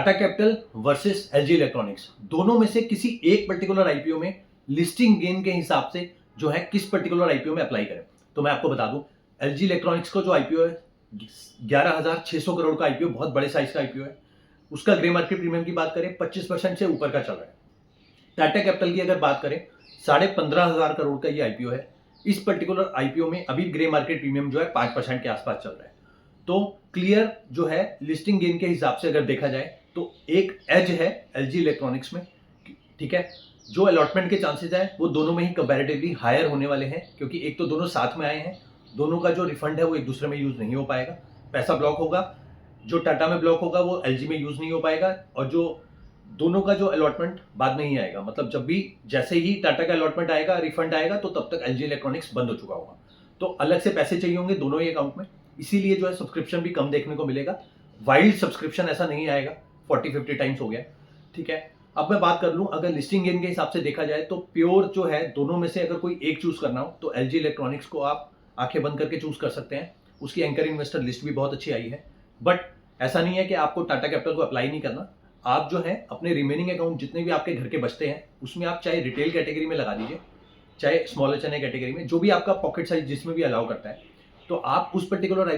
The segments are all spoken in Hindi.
Tata capital versus LG electronics, दोनों में से किसी एक पर्टिकुलर आईपीओ में लिस्टिंग गेन के हिसाब से जो है किस पर्टिकुलर आईपीओ में अप्लाई करें। तो मैं आपको बता दूं, एलजी इलेक्ट्रॉनिक्स का जो आईपीओ है 11,600 करोड़ का आईपीओ, बहुत बड़े साइज का आईपीओ है। उसका ग्रे मार्केट प्रीमियम की बात करें 25% से ऊपर का चल रहा है। टाटा कैपिटल की अगर बात करें 15,500 करोड़ का ये आईपीओ है। इस पर्टिकुलर आईपीओ में अभी ग्रे मार्केट प्रीमियम जो है 5% के आसपास चल रहा है। तो क्लियर जो है लिस्टिंग गेन के हिसाब से अगर देखा जाए तो एक एज है एलजी इलेक्ट्रॉनिक्स में, ठीक है। जो अलॉटमेंट के चांसेस है वो दोनों में ही कंपैरेटिवली हायर होने वाले हैं, क्योंकि एक तो दोनों साथ में आए हैं, दोनों का जो रिफंड है वो एक दूसरे में यूज नहीं हो पाएगा। पैसा ब्लॉक होगा, जो टाटा में ब्लॉक होगा वो एलजी में यूज नहीं हो पाएगा, और जो दोनों का जो अलॉटमेंट बाद में ही आएगा, मतलब जब भी जैसे ही टाटा का अलॉटमेंट आएगा, रिफंड आएगा, तो तब तक एलजी इलेक्ट्रॉनिक्स बंद हो चुका होगा। तो अलग से पैसे चाहिए होंगे दोनों ही अकाउंट में, इसीलिए जो है सब्सक्रिप्शन भी कम देखने को मिलेगा। वाइल्ड सब्सक्रिप्शन ऐसा नहीं आएगा, 40-50 टाइम्स हो गया, ठीक है। अब मैं बात कर लूं, अगर लिस्टिंग गेन के हिसाब से देखा जाए तो प्योर जो है दोनों में से अगर कोई एक चूज करना हो तो एलजी इलेक्ट्रॉनिक्स को आप आंखें बंद करके चूज कर सकते हैं। उसकी एंकर इन्वेस्टर लिस्ट भी बहुत अच्छी आई है। बट ऐसा नहीं है कि आपको टाटा कैपिटल को अप्लाई नहीं करना। आप जो है अपने रिमेनिंग अकाउंट जितने भी आपके घर के बचते हैं उसमें आप चाहे रिटेल कैटेगरी में लगा दीजिए, चाहे स्मॉल एच कैटेगरी में, जो भी आपका पॉकेट साइज जिसमें भी अलाउ करता है, तो आप उस पर्टिकुलर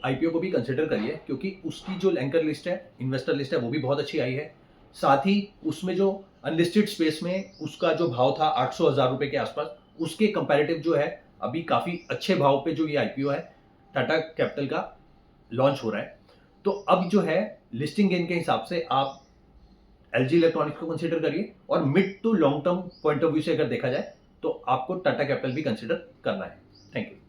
आईपीओ को भी कंसिडर करिए, क्योंकि उसकी जो एंकर लिस्ट है, इन्वेस्टर लिस्ट है, वो भी बहुत अच्छी आई है। साथ ही उसमें जो अनलिस्टेड स्पेस में उसका जो भाव था 800,000 रुपए के आसपास, उसके कंपैरेटिव जो है अभी काफी अच्छे भाव पे जो ये आईपीओ है टाटा कैपिटल का लॉन्च हो रहा है। तो अब जो है लिस्टिंग गेन के हिसाब से आप एलजी इलेक्ट्रॉनिक्स को कंसीडर करिए, और mid to long term point of view से अगर देखा जाए तो आपको टाटा कैपिटल भी कंसीडर करना है। Thank you.